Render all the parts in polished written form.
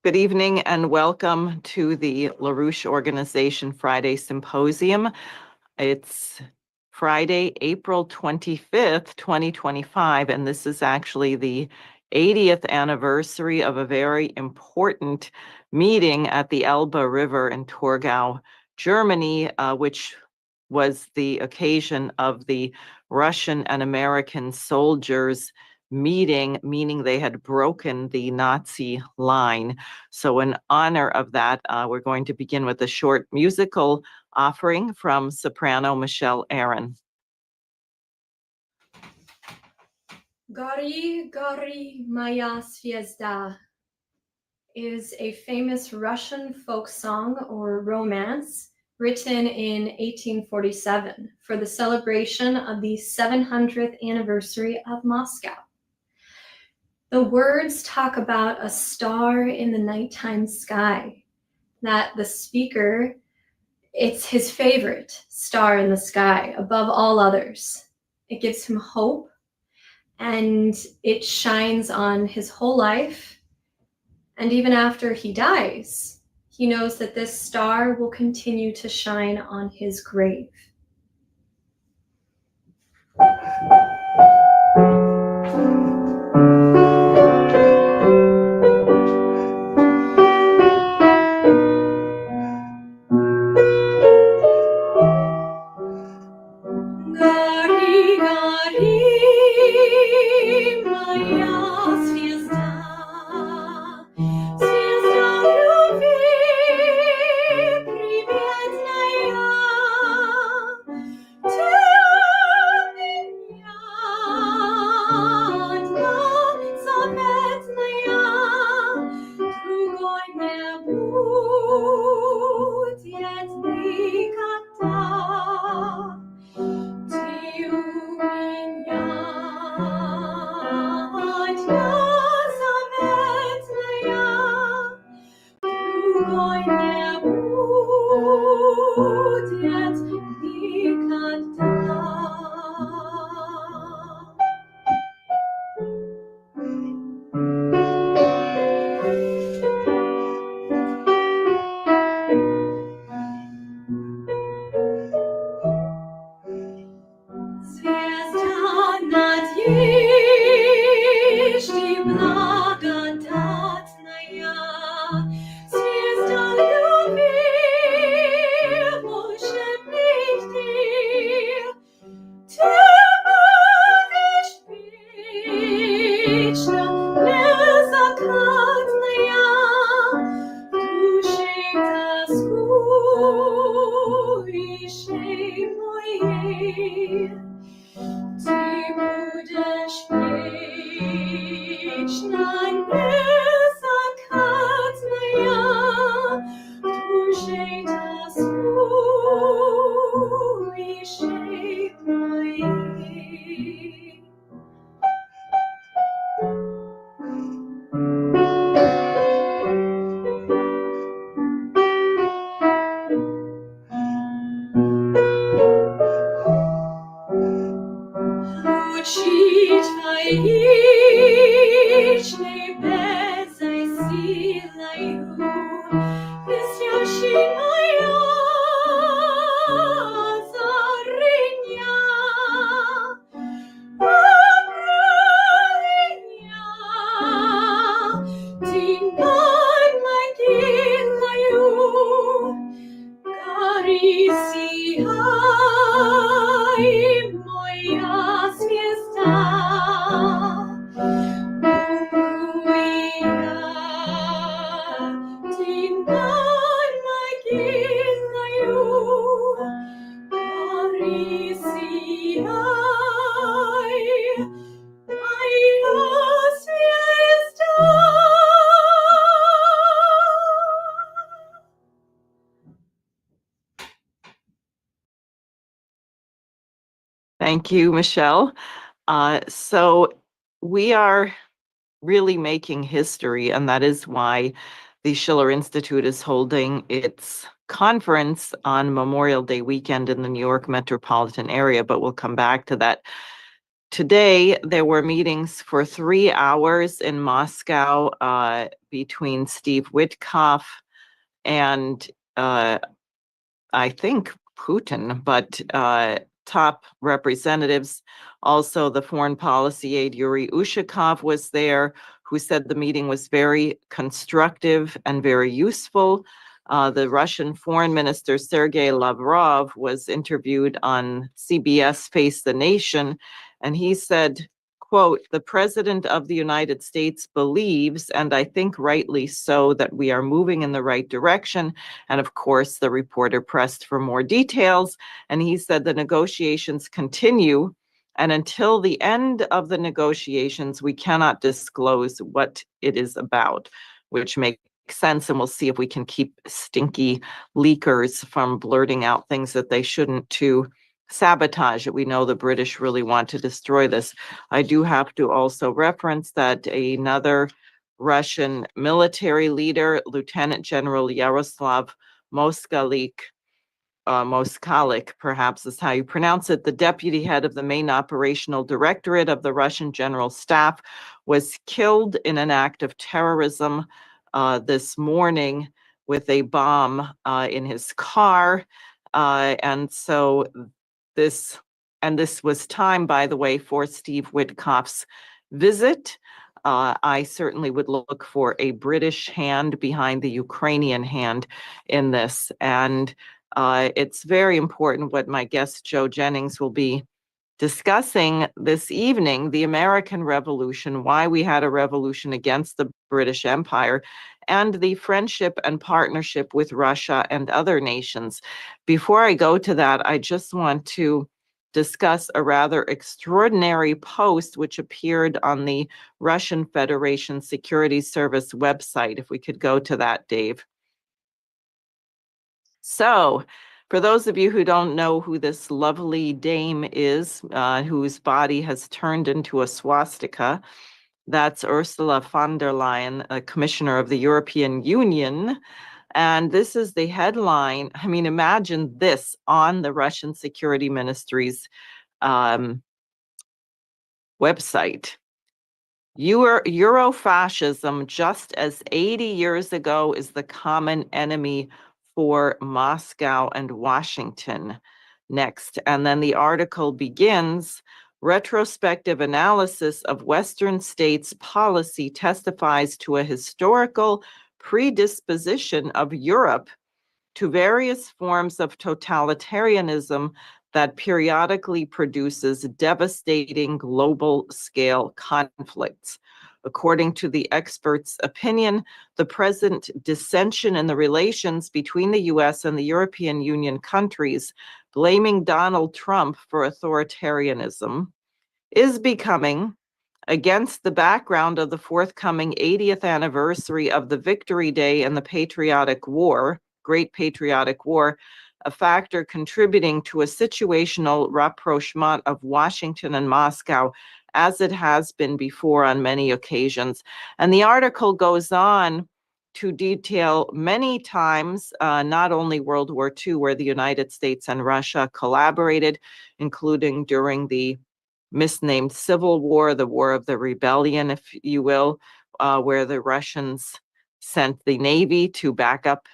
Good evening and welcome to the LaRouche Organization Friday Symposium. It's Friday, April 25th, 2025, and this is actually the 80th anniversary of a very important meeting at the Elbe River in Torgau, Germany, which was the occasion of the Russian and American soldiers meaning they had broken the Nazi line. So in honor of that, we're going to begin with a short musical offering from soprano Michelle Aaron. Gori, Gori, Moja Zvezda is a famous Russian folk song or romance written in 1847 for the celebration of the 700th anniversary of Moscow. The words talk about a star in the nighttime sky, that the speaker, it's his favorite star in the sky above all others. It gives him hope, and it shines on his whole life. And even after he dies, he knows that this star will continue to shine on his grave. Gori, Gori, Moja Zvezda, Zvezda любви, приветная, ты от меня одна заветная, другой не будет никогда. Ты у меня одна заветная, другой не будет никогда. Звезда надежды благодатная, звезда любви волшебных, ты будешь вечно беззакатная, души тоскующей моей. Ты будешь вечно беззакатная, душей тоскующей моей. Лучи твои небесной силою, блестящей моя озарения, обрания, ты над могилою, гори сияй, моя звезда. Ты над могилою, гори сияй, моя звезда. Thank you, Michelle. So we are really making history, and that is why the Schiller Institute is holding its conference on Memorial Day weekend in the New York metropolitan area, but we'll come back to that. today there were meetings for 3 hours in Moscow between Steve Witkoff and I think Putin, but top representatives. Also, the foreign policy aide Yuri Ushakov was there, who said the meeting was very constructive and very useful. The Russian foreign minister Sergei Lavrov was interviewed on CBS Face the Nation, and he said, quote, "The President of the United States believes, and I think rightly so, that we are moving in the right direction." And of course, the reporter pressed for more details, and he said the negotiations continue. And until the end of the negotiations, we cannot disclose what it is about, which makes sense. And we'll see if we can keep stinky leakers from blurting out things that they shouldn't to sabotage it. We know the British really want to destroy this. I do have to also reference that another Russian military leader, Lieutenant General Yaroslav Moskalik, perhaps is how you pronounce it, the deputy head of the main operational directorate of the Russian General Staff, was killed in an act of terrorism this morning with a bomb in his car. And so this was time, by the way, for Steve Witkoff's visit. I certainly would look for a British hand behind the Ukrainian hand in this. And it's very important what my guest, Joe Jennings, will be discussing this evening, the American Revolution, why we had a revolution against the British Empire, and the friendship and partnership with Russia and other nations. Before I go to that, I just want to discuss a rather extraordinary post which appeared on the Russian Federation Security Service website. If we could go to that, Dave. So, for those of you who don't know who this lovely dame is, whose body has turned into a swastika, that's Ursula von der Leyen, a commissioner of the European Union. And this is the headline. I mean, imagine this on the Russian Security Ministry's website. Eurofascism, just as 80 years ago, is the common enemy for Moscow and Washington. Next. And then the article begins, retrospective analysis of Western states' policy testifies to a historical predisposition of Europe to various forms of totalitarianism that periodically produces devastating global-scale conflicts. According to the experts' opinion, the present dissension in the relations between the US and the European Union countries, blaming Donald Trump for authoritarianism, is becoming, against the background of the forthcoming 80th anniversary of the Victory Day and the Patriotic War, Great Patriotic War, a factor contributing to a situational rapprochement of Washington and Moscow, as it has been before on many occasions. And the article goes on to detail many times, not only World War II, where the United States and Russia collaborated, including during the misnamed Civil War, the War of the Rebellion, if you will, where the Russians sent the Navy to back up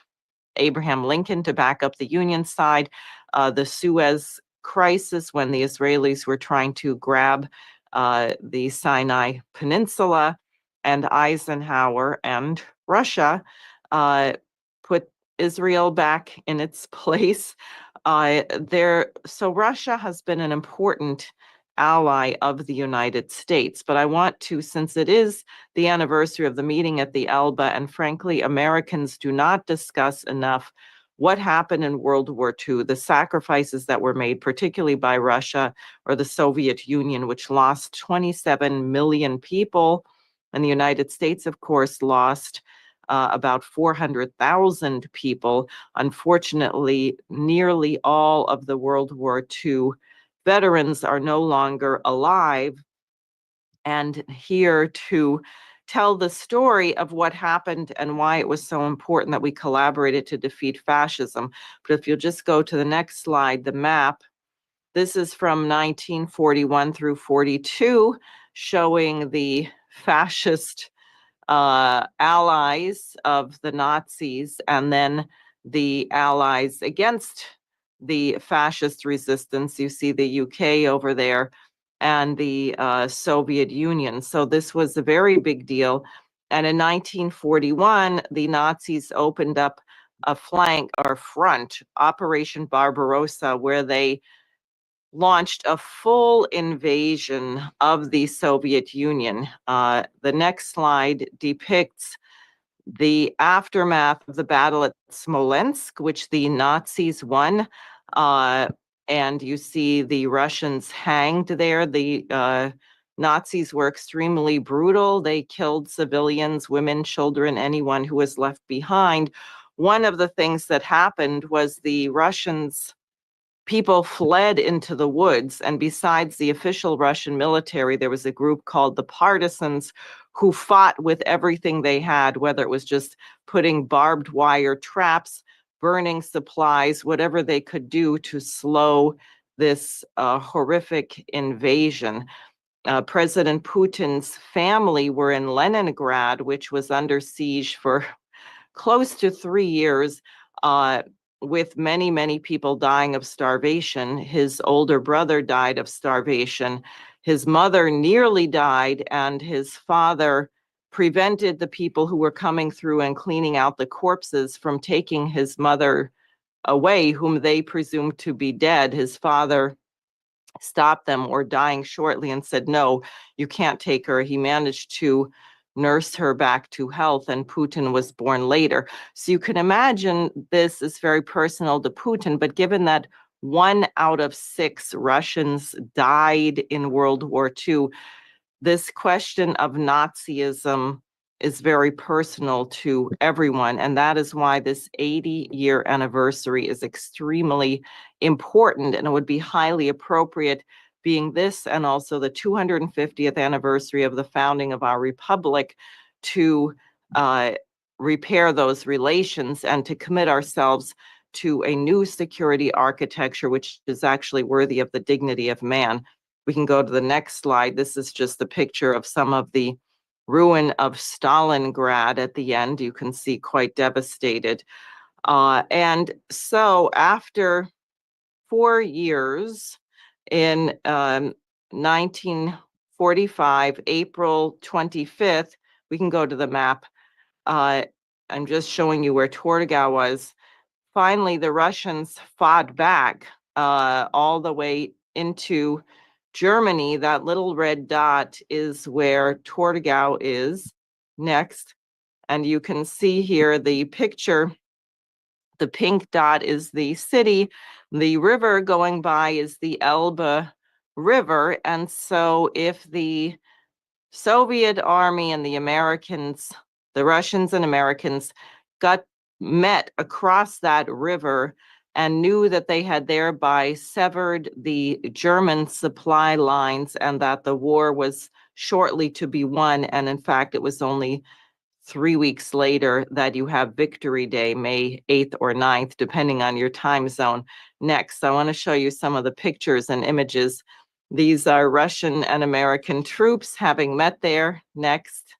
Abraham Lincoln, to back up the Union side, the Suez Crisis, when the Israelis were trying to grab the Sinai Peninsula, and Eisenhower and Russia put Israel back in its place. So Russia has been an important ally of the United States. But I want to, since it is the anniversary of the meeting at the Elbe, and frankly, Americans do not discuss enough what happened in World War II, the sacrifices that were made, particularly by Russia or the Soviet Union, which lost 27 million people. And the United States, of course, lost about 400,000 people. Unfortunately, nearly all of the World War II veterans are no longer alive. And here to tell the story of what happened and why it was so important that we collaborated to defeat fascism. But if you'll just go to the next slide, the map, This is from 1941 through 42, showing the fascist allies of the Nazis and then the allies against the fascist resistance. You see the UK over there and the Soviet Union. So this was a very big deal. And in 1941, the Nazis opened up a flank or front, Operation Barbarossa, where they launched a full invasion of the Soviet Union. The next slide depicts the aftermath of the battle at Smolensk, which the Nazis won. And you see the Russians hanged there. The Nazis were extremely brutal. They killed civilians, women, children, anyone who was left behind. One of the things that happened was the Russians people fled into the woods. And besides the official Russian military, there was a group called the partisans who fought with everything they had, whether it was just putting barbed wire traps, burning supplies, whatever they could do to slow this horrific invasion. President Putin's family were in Leningrad, which was under siege for close to 3 years, with many, many people dying of starvation. His older brother died of starvation. His mother nearly died, and his father prevented the people who were coming through and cleaning out the corpses from taking his mother away, whom they presumed to be dead. His father stopped them or dying shortly and said, no, you can't take her. He managed to nurse her back to health, and Putin was born later. So you can imagine this is very personal to Putin, but given that 1 out of 6 Russians died in World War II, this question of Nazism is very personal to everyone. And that is why this 80-year anniversary is extremely important, and it would be highly appropriate, being this and also the 250th anniversary of the founding of our republic, to repair those relations and to commit ourselves to a new security architecture, which is actually worthy of the dignity of man. We can go to the next slide. This is just a picture of some of the ruin of Stalingrad at the end. You can see quite devastated. And so after 4 years, in 1945, April 25th, we can go to the map. I'm just showing you where Torgau was. Finally, the Russians fought back all the way into Germany. That little red dot is where Torgau is next. And you can see here the picture. The pink dot is the city. The river going by is the Elbe River. And so if the Soviet army and the Americans, the Russians and Americans, met across that river and knew that they had thereby severed the German supply lines and that the war was shortly to be won. And in fact, it was only 3 weeks later that you have Victory Day, May 8th or 9th, depending on your time zone. Next, I want to show you some of the pictures and images. These are Russian and American troops having met there. Next.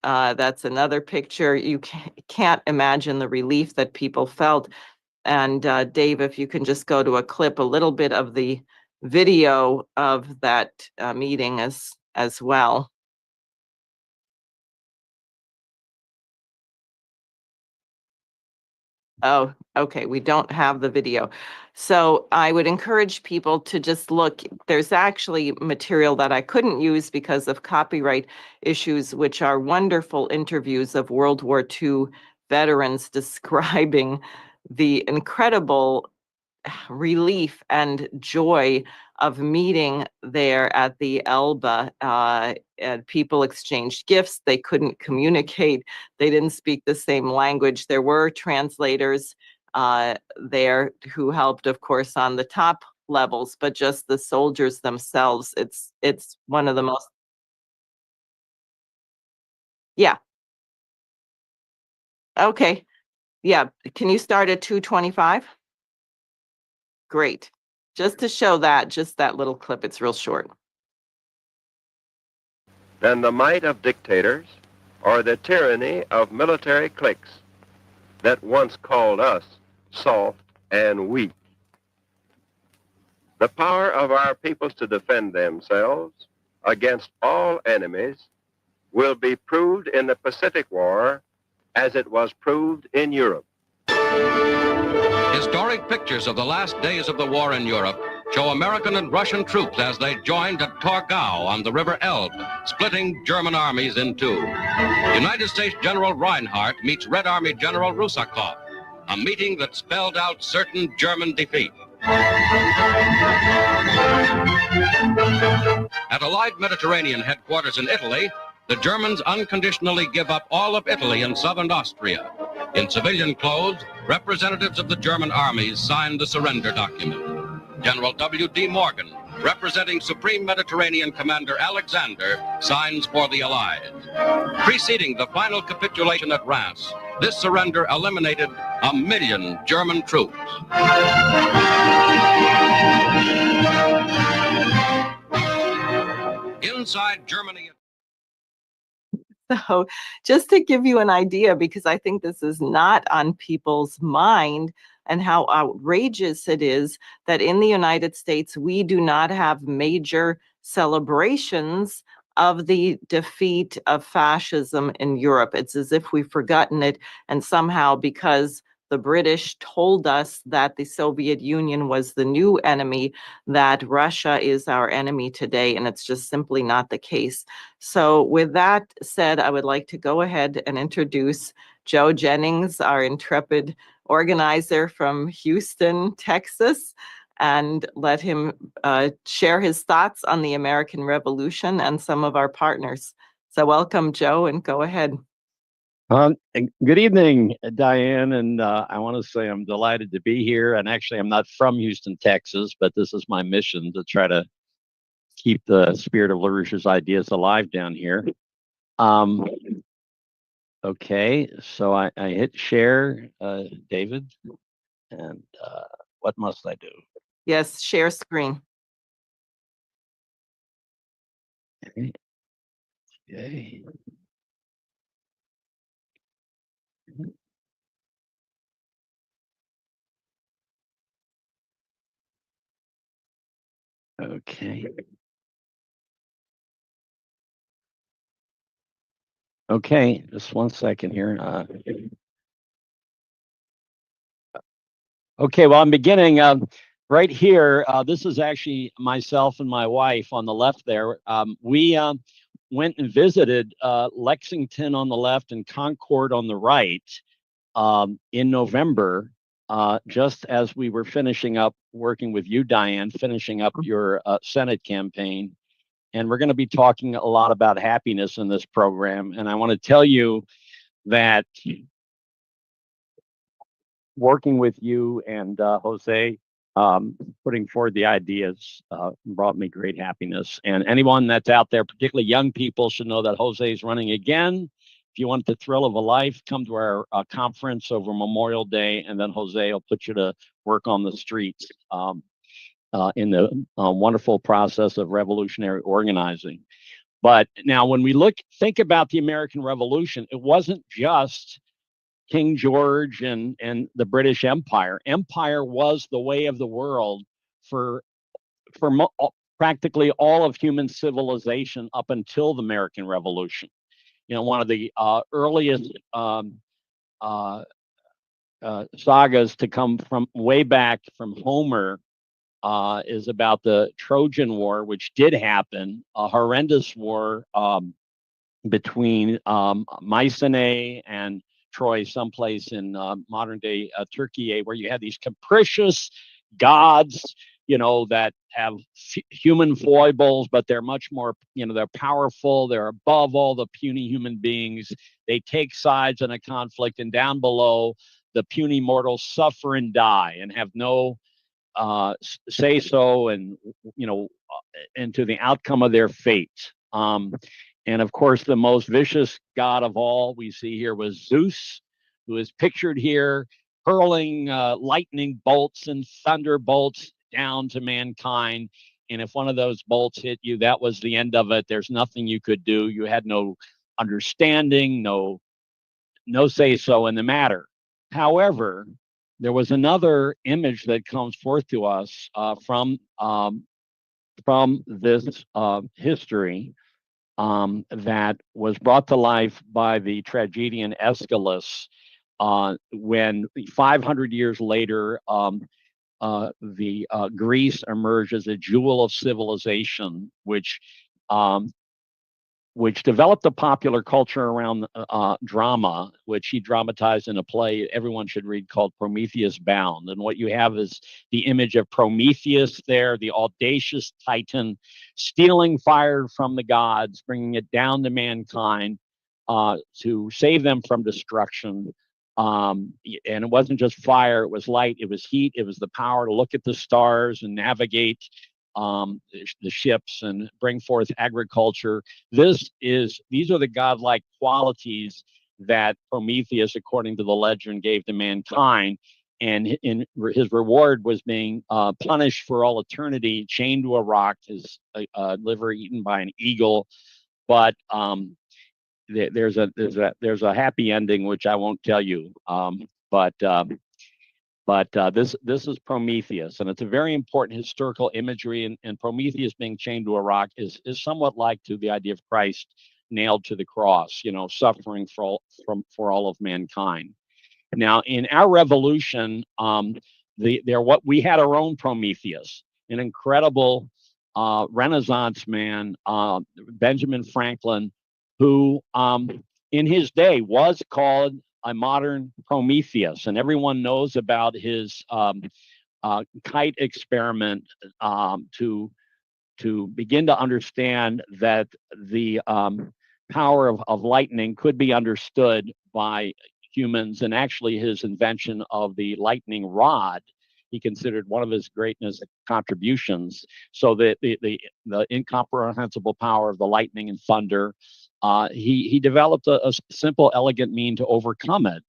That's another picture. You can't imagine the relief that people felt. And Dave, if you can just go to a clip, a little bit of the video of that meeting as well. Oh, okay. We don't have the video. So I would encourage people to just look. There's actually material that I couldn't use because of copyright issues, which are wonderful interviews of World War II veterans describing the incredible relief and joy of meeting there at the Elbe. And people exchanged gifts. They couldn't communicate. They didn't speak the same language. There were translators there who helped, of course, on the top levels, but just the soldiers themselves. It's one of the most. Yeah. Okay. Yeah. Can you start at 2:25? Great. just to show that, just that little clip. It's real short. Than the might of dictators or the tyranny of military cliques that once called us soft and weak. The power of our peoples to defend themselves against all enemies will be proved in the Pacific War as it was proved in Europe. Historic pictures of the last days of the war in Europe show American and Russian troops as they joined at Torgau on the River Elbe, splitting German armies in two. United States General Reinhardt meets Red Army General Rusakov, a meeting that spelled out certain German defeat. At Allied Mediterranean headquarters in Italy, the Germans unconditionally give up all of Italy and southern Austria. In civilian clothes, representatives of the German armies signed the surrender document. General W.D. Morgan, representing Supreme Mediterranean Commander Alexander, signs for the Allies. Preceding the final capitulation at Reims, this surrender eliminated 1 million German troops. Inside Germany. So just to give you an idea, because I think this is not on people's mind and how outrageous it is that in the United States, we do not have major celebrations of the defeat of fascism in Europe. It's as if we've forgotten it, and somehow because the British told us that the Soviet Union was the new enemy, that Russia is our enemy today, and it's just simply not the case. So with that said, I would like to go ahead and introduce Joe Jennings, our intrepid organizer from Houston, Texas, and let him share his thoughts on the American Revolution and some of our partners. So welcome, Joe, and go ahead. Good evening, Diane, and I want to say I'm delighted to be here. And actually, I'm not from Houston, Texas, but this is my mission to try to keep the spirit of LaRouche's ideas alive down here. Okay, so I hit share, David, and what must I do? Yes, share screen. Okay. Okay. Okay. Okay, just 1 second here. Okay, well, I'm beginning right here. This is actually myself and my wife on the left there. We went and visited Lexington on the left and Concord on the right in November, just as we were finishing up working with you, Diane, finishing up your Senate campaign. And we're going to be talking a lot about happiness in this program. And I want to tell you that working with you and Jose, putting forward the ideas brought me great happiness. And anyone that's out there, particularly young people, should know that Jose is running again. If you want the thrill of a life, come to our conference over Memorial Day, and then Jose will put you to work on the streets in the wonderful process of revolutionary organizing. But now when we think about the American Revolution, it wasn't just King George and the British Empire. Empire was the way of the world for practically all of human civilization up until the American Revolution. You know, one of the earliest sagas to come from way back from Homer is about the Trojan War, which did happen, a horrendous war between Mycenae and Troy, someplace in modern day Turkey, where you had these capricious gods, you know, that have human foibles, but they're much more, you know, they're powerful. They're above all the puny human beings. They take sides in a conflict, and down below, the puny mortals suffer and die and have no say so, and you know, into the outcome of their fate. And of course, the most vicious god of all we see here was Zeus, who is pictured here hurling lightning bolts and thunderbolts down to mankind. And if one of those bolts hit you, that was the end of it. There's nothing you could do. You had no understanding, no say-so in the matter. However, there was another image that comes forth to us from this history that was brought to life by the tragedian Aeschylus when 500 years later, Greece emerged as a jewel of civilization, which developed a popular culture around drama, which he dramatized in a play everyone should read called Prometheus Bound. And what you have is the image of Prometheus there, the audacious Titan, stealing fire from the gods, bringing it down to mankind to save them from destruction. And it wasn't just fire, it was light, it was heat, it was the power to look at the stars and navigate the ships and bring forth agriculture. These are the godlike qualities that Prometheus, according to the legend, gave to mankind. And his reward was being punished for all eternity, chained to a rock, his liver eaten by an eagle. But there's a happy ending, which I won't tell you. But this is Prometheus, and it's a very important historical imagery. And Prometheus being chained to a rock is somewhat like to the idea of Christ nailed to the cross, suffering for all of mankind. Now, in our revolution, we had our own Prometheus, an incredible Renaissance man, Benjamin Franklin, who in his day was called a modern Prometheus, and everyone knows about his kite experiment to begin to understand that the power of lightning could be understood by humans, and actually his invention of the lightning rod he considered one of his greatest contributions. So the incomprehensible power of the lightning and thunder, he developed a simple, elegant mean to overcome it.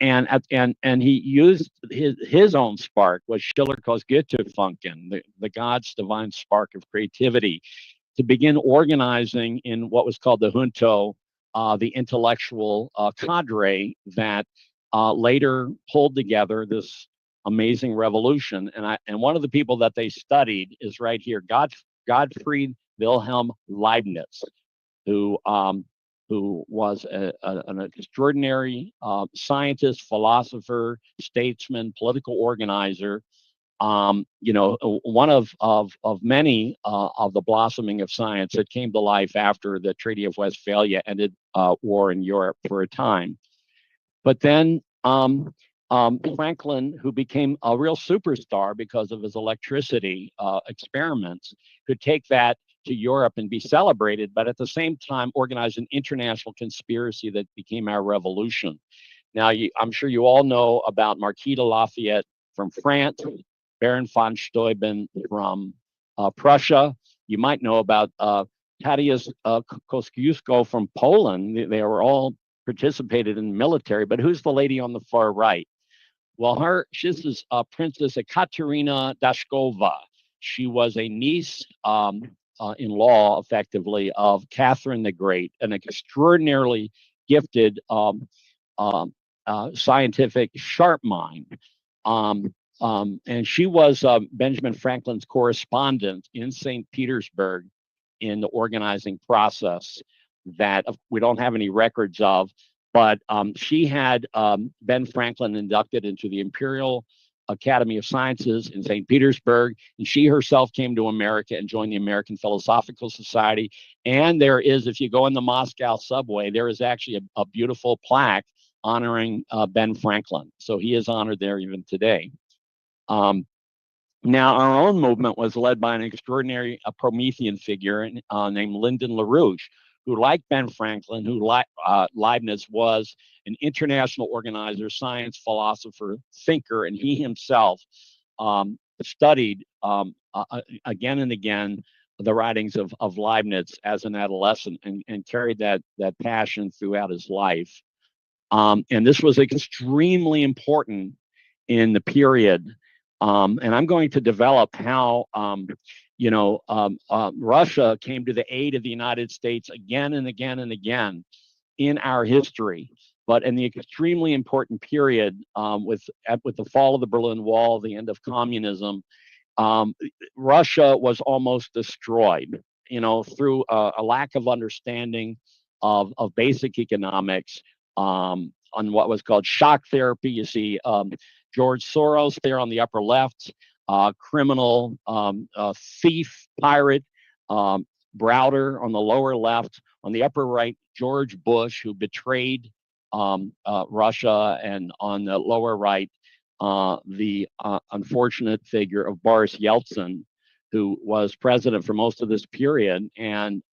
And he used his own spark, what Schiller calls Götterfunken, the God's divine spark of creativity, to begin organizing in what was called the junto, the intellectual cadre that later pulled together this amazing revolution. And one of the people that they studied is right here, Gottfried Wilhelm Leibniz, who was an extraordinary scientist, philosopher, statesman, political organizer. One of many of the blossoming of science that came to life after the Treaty of Westphalia ended war in Europe for a time. But then Franklin, who became a real superstar because of his electricity experiments, could take that to Europe and be celebrated, but at the same time organize an international conspiracy that became our revolution. Now, I'm sure you all know about Marquis de Lafayette from France, Baron von Steuben from Prussia. You might know about Tadeusz Kosciuszko from Poland. They were all participated in the military, but who's the lady on the far right? Well, she's Princess Ekaterina Dashkova. She was a niece in law, effectively, of Catherine the Great, an extraordinarily gifted scientific sharp mind. And she was Benjamin Franklin's correspondent in St. Petersburg in the organizing process that we don't have any records of, but she had Ben Franklin inducted into the Imperial Academy of Sciences in St. Petersburg, and she herself came to America and joined the American Philosophical Society. And there is, if you go in the Moscow subway, there is actually a beautiful plaque honoring Ben Franklin. So he is honored there even today. Now, our own movement was led by an extraordinary Promethean figure named Lyndon LaRouche, who, like Ben Franklin, who Leibniz, was an international organizer, science philosopher, thinker, and he himself studied again and again the writings of Leibniz as an adolescent and carried that passion throughout his life. And this was extremely important in the period And I'm going to develop how, Russia came to the aid of the United States again and again and again in our history. But in the extremely important period with the fall of the Berlin Wall, the end of communism, Russia was almost destroyed, through a lack of understanding of basic economics, on what was called shock therapy. You see George Soros there on the upper left, criminal, thief, pirate, Browder on the lower left. On the upper right, George Bush, who betrayed Russia, and on the lower right, the unfortunate figure of Boris Yeltsin, who was president for most of this period and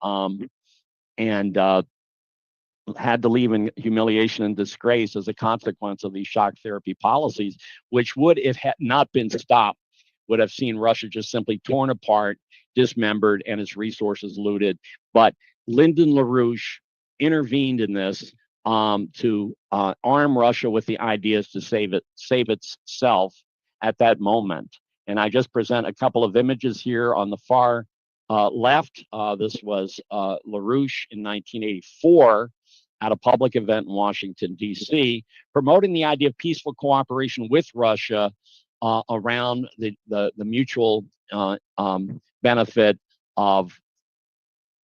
had to leave in humiliation and disgrace as a consequence of these shock therapy policies, which would, if had not been stopped, would have seen Russia just simply torn apart, dismembered, and its resources looted. But Lyndon LaRouche intervened in this to arm Russia with the ideas to save itself at that moment. And I just present a couple of images here on the far left. This was LaRouche in 1984 at a public event in Washington, D.C., promoting the idea of peaceful cooperation with Russia around the mutual benefit of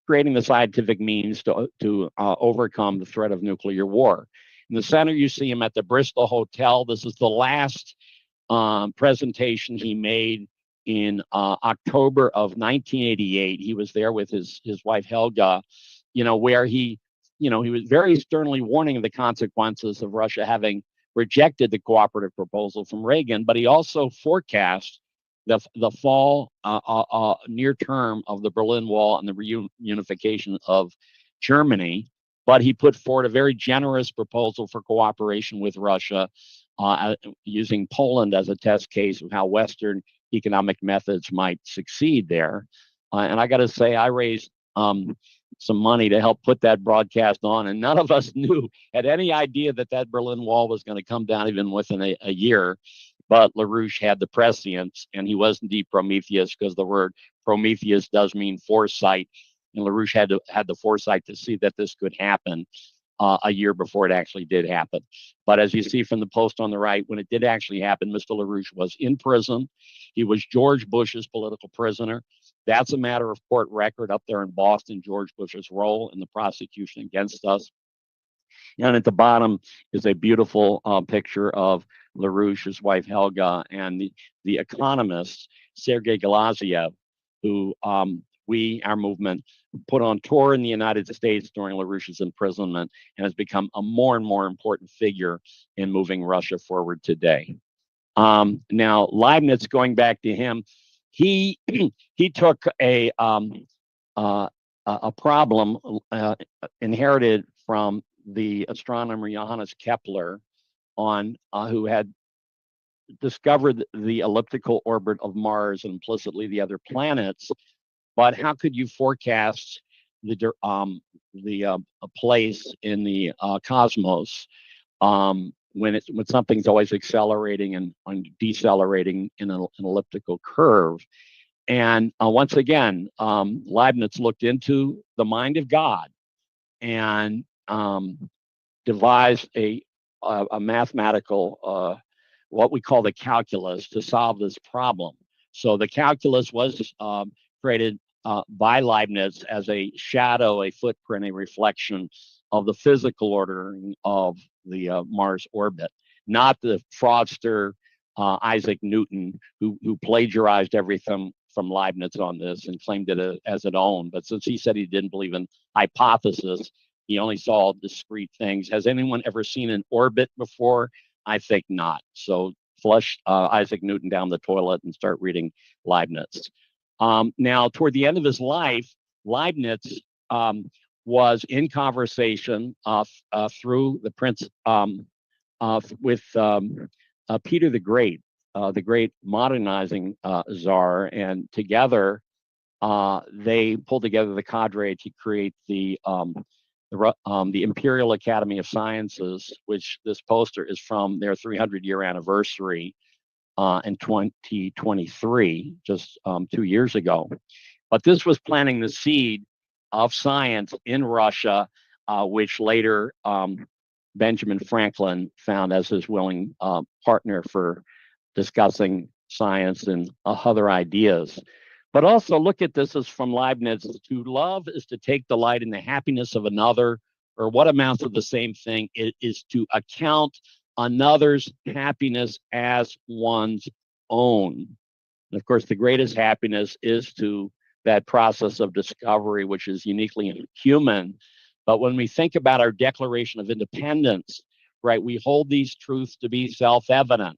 creating the scientific means to overcome the threat of nuclear war. In the center, you see him at the Bristol Hotel. This is the last presentation he made in October of 1988. He was there with his wife Helga, where he was very sternly warning of the consequences of Russia having rejected the cooperative proposal from Reagan, but he also forecast the fall near term of the Berlin Wall and the reunification of Germany. But he put forward a very generous proposal for cooperation with Russia, using Poland as a test case of how Western economic methods might succeed there. And I got to say, I raised some money to help put that broadcast on, and none of us had any idea that Berlin Wall was going to come down even within a year. But LaRouche had the prescience, and he was indeed Prometheus, because the word Prometheus does mean foresight, and LaRouche had the foresight to see that this could happen a year before it actually did happen. But as you see from the post on the right, when it did actually happen, Mr. LaRouche was in prison. He was George Bush's political prisoner. That's a matter of court record up there in Boston, George Bush's role in the prosecution against us. And at the bottom is a beautiful picture of LaRouche, his wife Helga, and the economist Sergei Glaziev, who our movement put on tour in the United States during LaRouche's imprisonment, and has become a more and more important figure in moving Russia forward today. Now, Leibniz, going back to him, he took a problem inherited from the astronomer Johannes Kepler, who had discovered the elliptical orbit of Mars and implicitly the other planets. But how could you forecast a place in the cosmos when something's always accelerating and decelerating in an elliptical curve? And once again, Leibniz looked into the mind of God and devised a mathematical, what we call the calculus, to solve this problem. So the calculus was created by Leibniz as a shadow, a footprint, a reflection of the physical ordering of the Mars orbit, not the fraudster Isaac Newton, who plagiarized everything from Leibniz on this and claimed it as its own. But since he said he didn't believe in hypothesis, he only saw discrete things. Has anyone ever seen an orbit before? I think not. So flush Isaac Newton down the toilet and start reading Leibniz. Now, toward the end of his life, Leibniz was in conversation through the prince with Peter the great modernizing czar, and together they pulled together the cadre to create the Imperial Academy of Sciences, which this poster is from their 300-year anniversary in 2023, just 2 years ago. But this was planting the seed of science in Russia, which later Benjamin Franklin found as his willing partner for discussing science and other ideas. But also look at this as from Leibniz: to love is to take delight in the happiness of another, or what amounts to the same thing. It is to account another's happiness as one's own. And of course, the greatest happiness is to that process of discovery, which is uniquely human. But when we think about our Declaration of Independence, right, we hold these truths to be self-evident,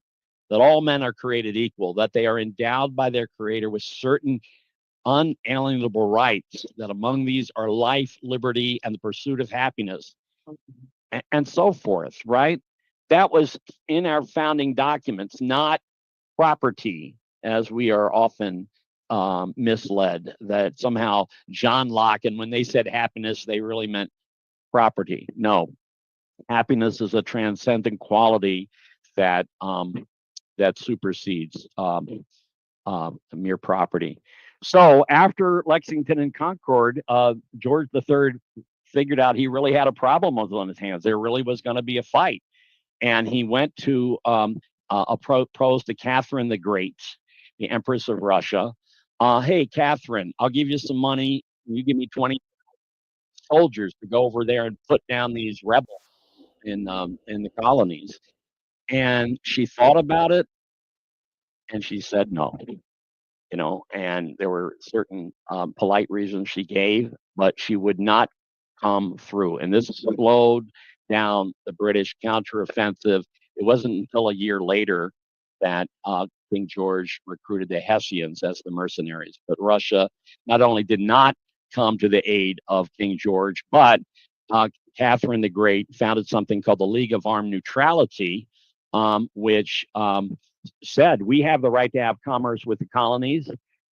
that all men are created equal, that they are endowed by their Creator with certain unalienable rights, that among these are life, liberty, and the pursuit of happiness, and so forth, right? That was in our founding documents, not property, as we are often misled, that somehow John Locke, and when they said happiness, they really meant property. No, happiness is a transcendent quality that that supersedes mere property. So after Lexington and Concord, George III figured out he really had a problem on his hands. There really was going to be a fight, and he went to propose to Catherine the Great, the Empress of Russia. Hey, Catherine, I'll give you some money. You give me 20 soldiers to go over there and put down these rebels in the colonies. And she thought about it, and she said no. And there were certain polite reasons she gave, but she would not come through. And this slowed down the British counteroffensive. It wasn't until a year later that King George recruited the Hessians as the mercenaries. But Russia not only did not come to the aid of King George, but Catherine the Great founded something called the League of Armed Neutrality, which said, we have the right to have commerce with the colonies,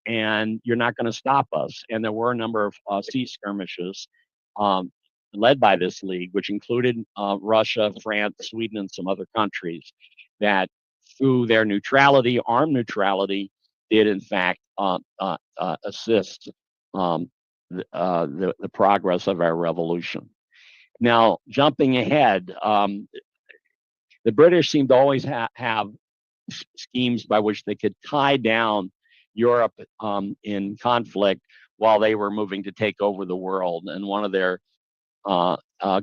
and you're not going to stop us. And there were a number of sea skirmishes led by this league, which included Russia, France, Sweden, and some other countries that, through their neutrality, armed neutrality, did in fact assist the progress of our revolution. Now, jumping ahead, the British seemed to always have schemes by which they could tie down Europe in conflict while they were moving to take over the world. And one of their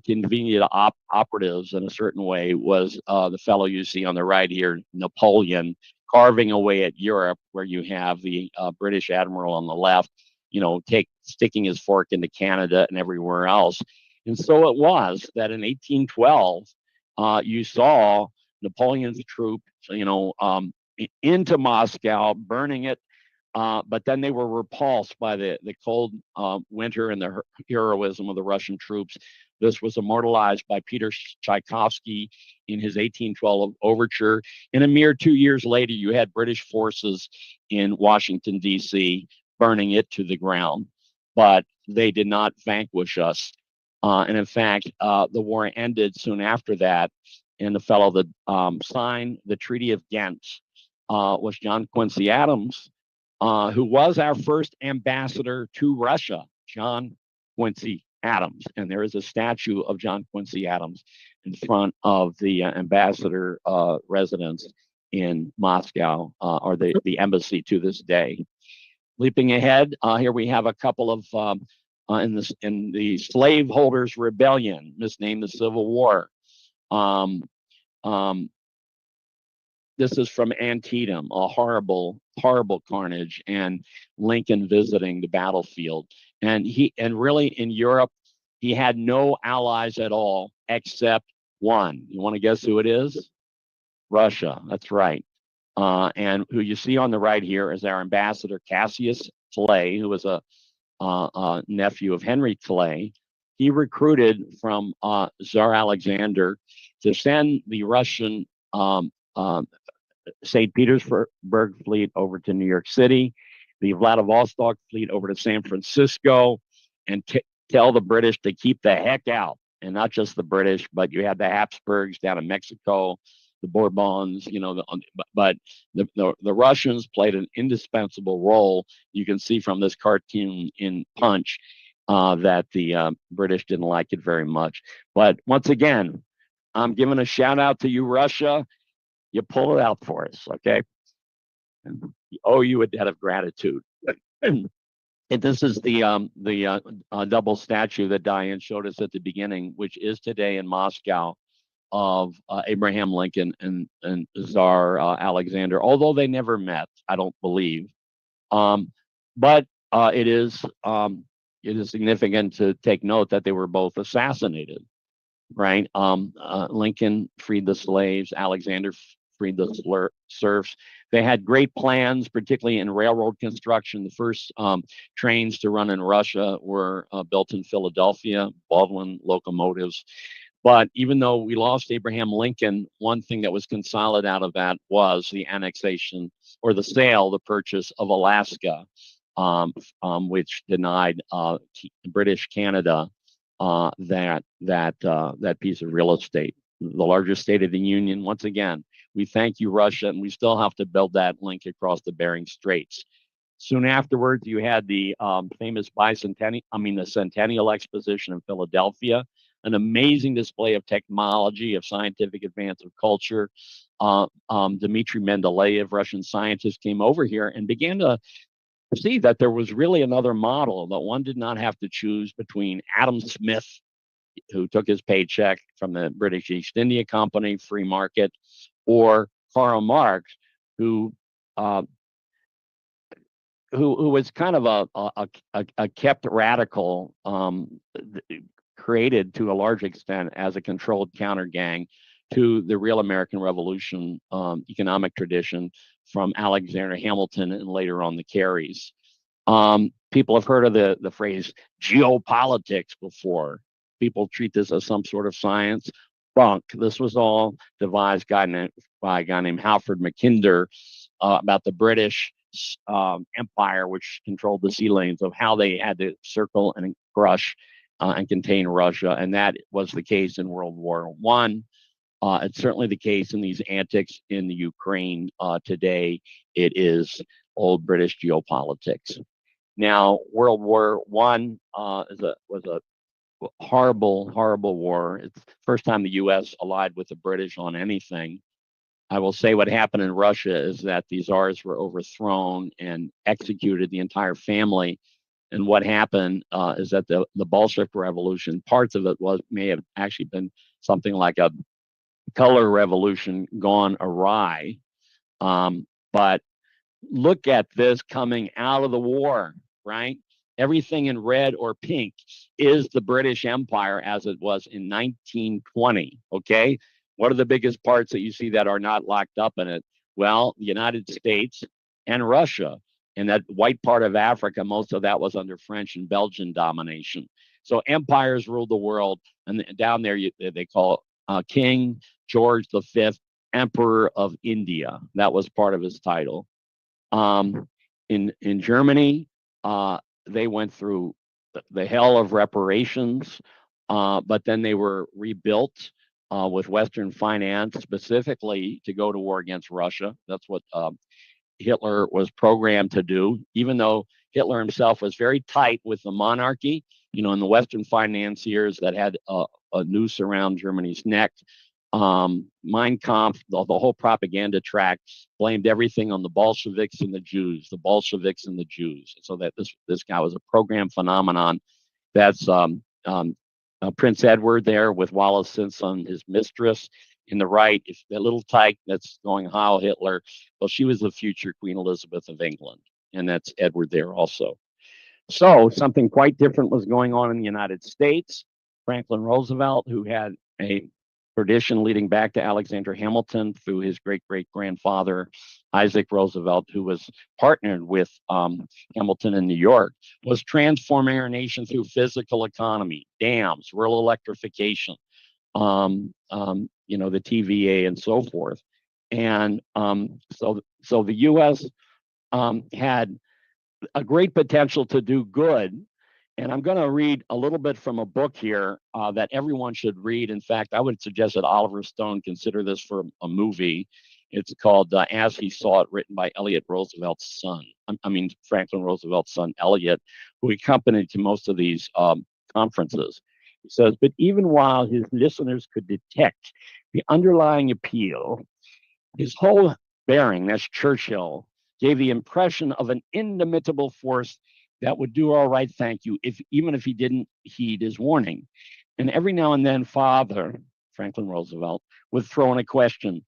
convenient operatives in a certain way was the fellow you see on the right here, Napoleon, carving away at Europe, where you have the British admiral on the left, sticking his fork into Canada and everywhere else. And so it was that in 1812, you saw Napoleon's troops, into Moscow, burning it. But then they were repulsed by the cold winter and the heroism of the Russian troops. This was immortalized by Peter Tchaikovsky in his 1812 overture. And a mere 2 years later, you had British forces in Washington, D.C., burning it to the ground. But they did not vanquish us. And in fact, the war ended soon after that. And the fellow that signed the Treaty of Ghent was John Quincy Adams, who was our first ambassador to Russia, John Quincy Adams. And there is a statue of John Quincy Adams in front of the ambassador residence in Moscow, or the embassy to this day. Leaping ahead, here we have a couple of in the slaveholders' rebellion, misnamed the Civil War. This is from Antietam, a horrible, horrible carnage, and Lincoln visiting the battlefield. And really in Europe, he had no allies at all except one. You want to guess who it is? Russia. That's right. And who you see on the right here is our ambassador Cassius Clay, who was a nephew of Henry Clay. He recruited from Tsar Alexander to send the Russian St. Petersburg fleet over to New York City, the Vladivostok fleet over to San Francisco, and tell the British to keep the heck out. And not just the British, but you had the Habsburgs down in Mexico, the Bourbons, but the Russians played an indispensable role. You can see from this cartoon in Punch that the British didn't like it very much. But once again, I'm giving a shout out to you, Russia. You pull it out for us, okay? And we owe you a debt of gratitude. And this is the double statue that Diane showed us at the beginning, which is today in Moscow, of Abraham Lincoln and Tsar Alexander, although they never met, I don't believe. But it is significant to take note that they were both assassinated, right? Lincoln freed the slaves, Alexander freed the serfs. They had great plans, particularly in railroad construction. The first trains to run in Russia were built in Philadelphia, Baldwin locomotives. But even though we lost Abraham Lincoln, one thing that was consolidated out of that was the annexation or the sale, the purchase of Alaska, which denied British Canada that piece of real estate, the largest state of the Union. Once again, we thank you, Russia, and we still have to build that link across the Bering Straits. Soon afterwards, you had the famous the Centennial Exposition in Philadelphia, an amazing display of technology, of scientific advance, of culture. Dmitry Mendeleev, Russian scientist, came over here and began to see that there was really another model, that one did not have to choose between Adam Smith, who took his paycheck from the British East India Company, free market, or Karl Marx, who was kind of a kept radical, created to a large extent as a controlled counter gang to the real American Revolution economic tradition from Alexander Hamilton and later on the Careys. People have heard of the phrase geopolitics before. People treat this as some sort of science. Bunk. This was all devised by a guy named Halford Mackinder about the British Empire, which controlled the sea lanes, of how they had to circle and crush and contain Russia. And that was the case in World War I. It's certainly the case in these antics in the Ukraine today. It is old British geopolitics. Now, World War I was a horrible, horrible war. It's the first time the U.S. allied with the British on anything. I will say what happened in Russia is that the czars were overthrown and executed the entire family. And what happened is that the Bolshevik Revolution, parts of it may have actually been something like a color revolution gone awry. But look at this coming out of the war, right? Everything in red or pink is the British Empire as it was in 1920, okay? What are the biggest parts that you see that are not locked up in it? Well, the United States and Russia. And that white part of Africa, most of that was under French and Belgian domination. So empires ruled the world. And down there, they call King George V, Emperor of India. That was part of his title. In Germany, they went through the hell of reparations, but then they were rebuilt with Western finance, specifically to go to war against Russia. That's what Hitler was programmed to do, even though Hitler himself was very tight with the monarchy, and the Western financiers that had a noose around Germany's neck. Mein Kampf, the whole propaganda track, blamed everything on the Bolsheviks and the Jews, so that this guy was a program phenomenon. That's Prince Edward there with Wallace Simpson, his mistress. In the right, if that little tyke that's going Heil Hitler, well, she was the future Queen Elizabeth of England, and that's Edward there also. So something quite different was going on in the United States. Franklin Roosevelt, who had a tradition leading back to Alexander Hamilton through his great-great-grandfather, Isaac Roosevelt, who was partnered with Hamilton in New York, was transforming our nation through physical economy, dams, rural electrification, the TVA and so forth. And so the U.S. Had a great potential to do good And I'm going to read a little bit from a book here that everyone should read. In fact, I would suggest that Oliver Stone consider this for a movie. It's called As He Saw It, written by Elliot Roosevelt's son. Franklin Roosevelt's son, Elliot, who accompanied to most of these conferences. He says, but even while his listeners could detect the underlying appeal, his whole bearing, that's Churchill, gave the impression of an inimitable force that would do all right, thank you, even if he didn't heed his warning. And every now and then, Father, Franklin Roosevelt, would throw in a question.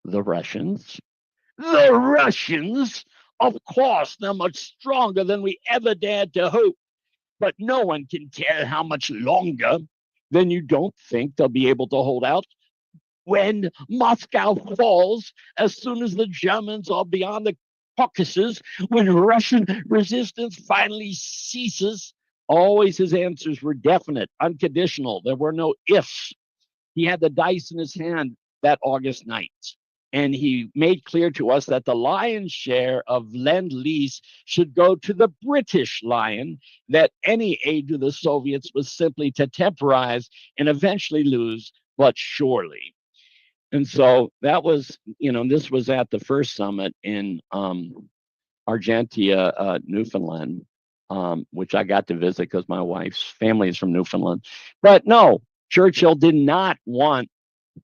The Russians? The Russians? Of course, they're much stronger than we ever dared to hope. But no one can tell how much longer. Then you don't think they'll be able to hold out? When Moscow falls, as soon as the Germans are beyond the Caucasus, when Russian resistance finally ceases, always his answers were definite, unconditional. There were no ifs. He had the dice in his hand that August night. And he made clear to us that the lion's share of Lend-Lease should go to the British lion, that any aid to the Soviets was simply to temporize and eventually lose, but surely. And so that was, this was at the first summit in Argentia, Newfoundland, which I got to visit because my wife's family is from Newfoundland. But no, Churchill did not want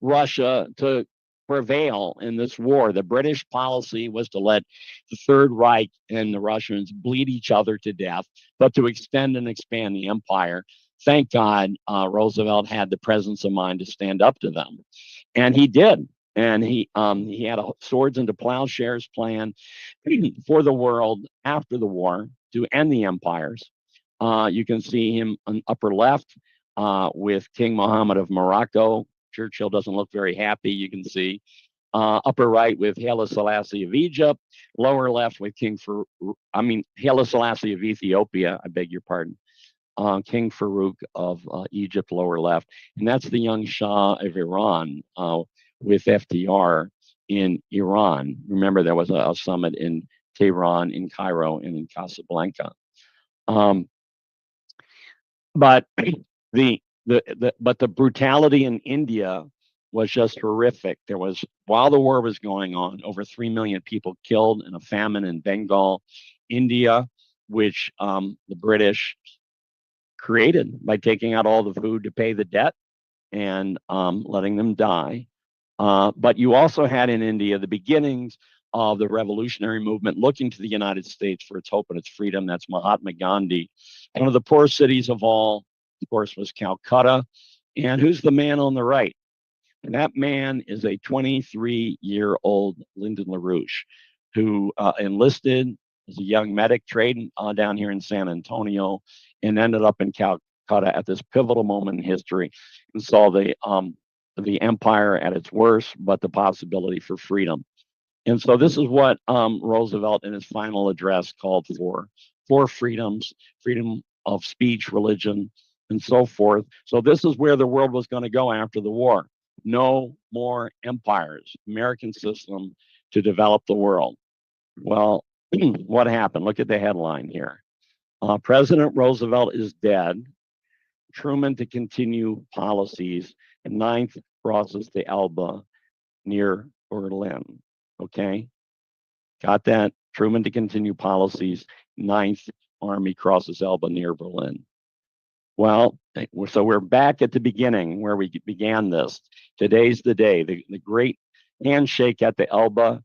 Russia to prevail in this war. The British policy was to let the Third Reich and the Russians bleed each other to death, but to extend and expand the empire. Thank God Roosevelt had the presence of mind to stand up to them. And he did. And he had a swords into plowshares plan for the world after the war to end the empires. You can see him on upper left with King Mohammed of Morocco. Churchill doesn't look very happy, you can see. Upper right with Haile Selassie of Egypt. Lower left with Haile Selassie of Ethiopia, I beg your pardon. King Farouk of Egypt, lower left. And that's the young Shah of Iran with FDR in Iran. Remember, there was a summit in Tehran, in Cairo, and in Casablanca. But the brutality in India was just horrific. While the war was going on, over 3 million people killed in a famine in Bengal, India, which the British created by taking out all the food to pay the debt and letting them die. But you also had in India the beginnings of the revolutionary movement looking to the United States for its hope and its freedom. That's Mahatma Gandhi. One of the poorest cities of all, of course, was Calcutta. And who's the man on the right? And that man is a 23-year-old Lyndon LaRouche who enlisted as a young medic, trained down here in San Antonio, and ended up in Calcutta at this pivotal moment in history and saw the empire at its worst, but the possibility for freedom. And so this is what Roosevelt in his final address called for: four freedoms, freedom of speech, religion, and so forth. So this is where the world was going to go after the war. No more empires, American system to develop the world. Well, what happened? Look at the headline here. President Roosevelt is dead. Truman to continue policies. And ninth crosses the Elbe near Berlin. Okay? Got that? Truman to continue policies. Ninth Army crosses Elbe near Berlin. Well, so we're back at the beginning where we began this. Today's the day, the great handshake at the Elbe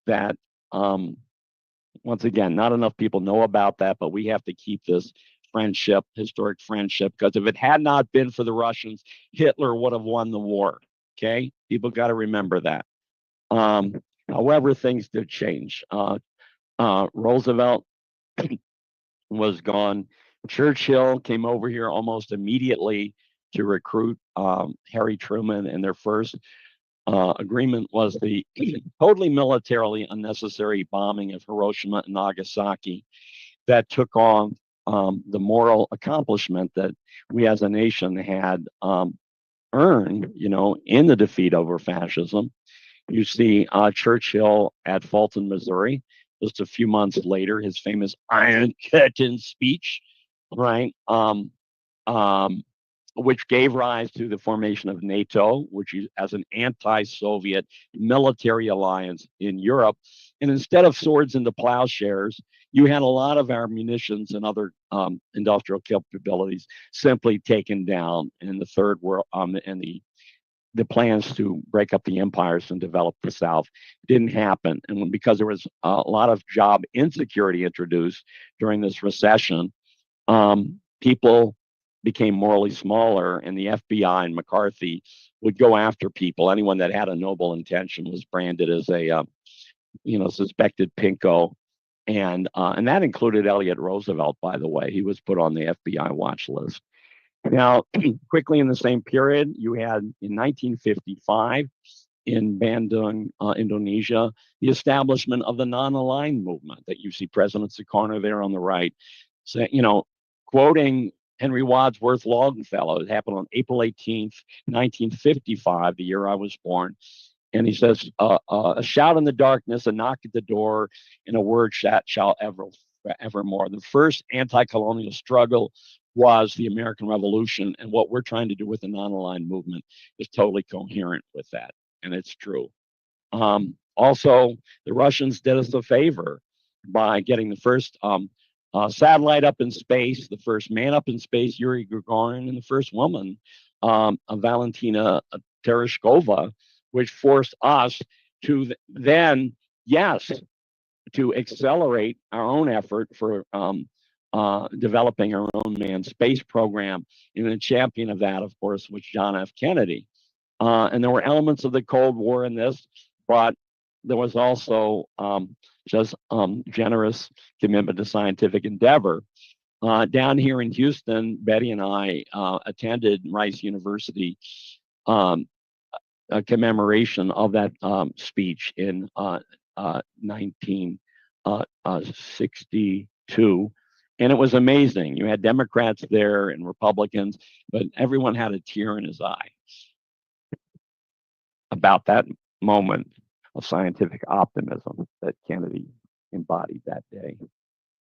that, once again, not enough people know about that, but we have to keep this friendship, historic friendship, because if it had not been for the Russians, Hitler would have won the war. Okay? People got to remember that. However, things did change. Roosevelt was gone. Churchill came over here almost immediately to recruit Harry Truman, and their first agreement was the totally militarily unnecessary bombing of Hiroshima and Nagasaki that took on the moral accomplishment that we as a nation had earned, in the defeat over fascism. You see Churchill at Fulton, Missouri, just a few months later, his famous Iron Curtain speech right? Which gave rise to the formation of NATO, which is as an anti-Soviet military alliance in Europe. And instead of swords into plowshares, you had a lot of our munitions and other industrial capabilities simply taken down in the third world, and the plans to break up the empires and develop the South didn't happen. And because there was a lot of job insecurity introduced during this recession, people became morally smaller, and the FBI and McCarthy would go after people. Anyone that had a noble intention was branded as a suspected pinko, and that included Elliot Roosevelt, by the way. He was put on the FBI watch list. Now, quickly in the same period, you had in 1955 in Bandung, Indonesia, the establishment of the non-aligned movement that you see President Sukarno there on the right, quoting Henry Wadsworth Longfellow. It happened on April 18th, 1955, the year I was born. And he says, a shout in the darkness, a knock at the door, and a word shall evermore. The first anti-colonial struggle was the American Revolution, and what we're trying to do with the non-aligned movement is totally coherent with that, and it's true. Also, the Russians did us a favor by getting the first satellite up in space, the first man up in space, Yuri Gagarin, and the first woman, Valentina Tereshkova, which forced us to then, yes, to accelerate our own effort for developing our own manned space program. And the champion of that, of course, was John F. Kennedy. And there were elements of the Cold War in this, but there was also just generous commitment to scientific endeavor. Down here in Houston, Betty and I attended Rice University a commemoration of that speech in 1962. And it was amazing. You had Democrats there and Republicans, but everyone had a tear in his eye about that moment of scientific optimism that Kennedy embodied that day.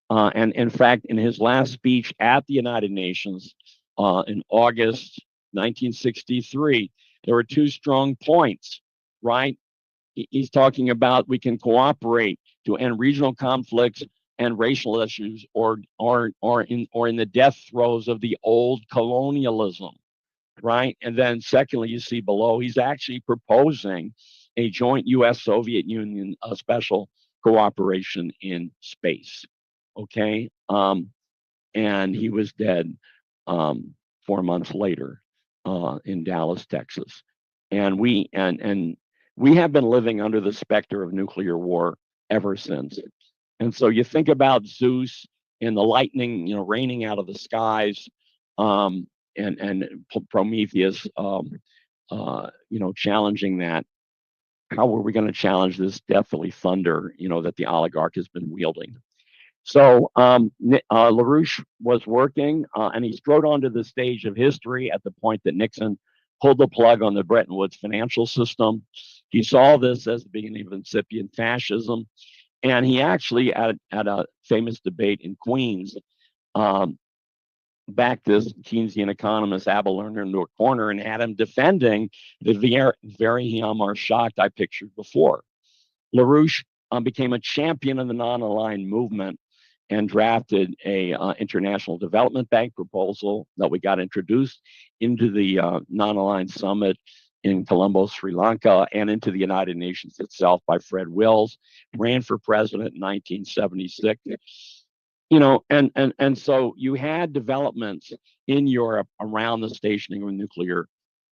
And in fact, in his last speech at the United Nations in August 1963, there were two strong points, right? He's talking about we can cooperate to end regional conflicts and racial issues, or in the death throes of the old colonialism, right? And then secondly, you see below, he's actually proposing a joint U.S.-Soviet Union special cooperation in space, okay? And he was dead 4 months later in Dallas, Texas. And we have been living under the specter of nuclear war ever since. And so you think about Zeus and the lightning, raining out of the skies, and Prometheus, challenging that. How are we going to challenge this deathly thunder, that the oligarch has been wielding? So LaRouche was working, and he strode onto the stage of history at the point that Nixon pulled the plug on the Bretton Woods financial system. He saw this as the beginning of incipient fascism. And he actually, at a famous debate in Queens, backed this Keynesian economist, Abel Lerner, into a corner and had him defending the very Hyamar shocked I pictured before. LaRouche became a champion of the non-aligned movement and drafted a international development bank proposal that we got introduced into the non-aligned summit in Colombo, Sri Lanka, and into the United Nations itself by Fred Wills, ran for president in 1976. And so you had developments in Europe around the stationing of nuclear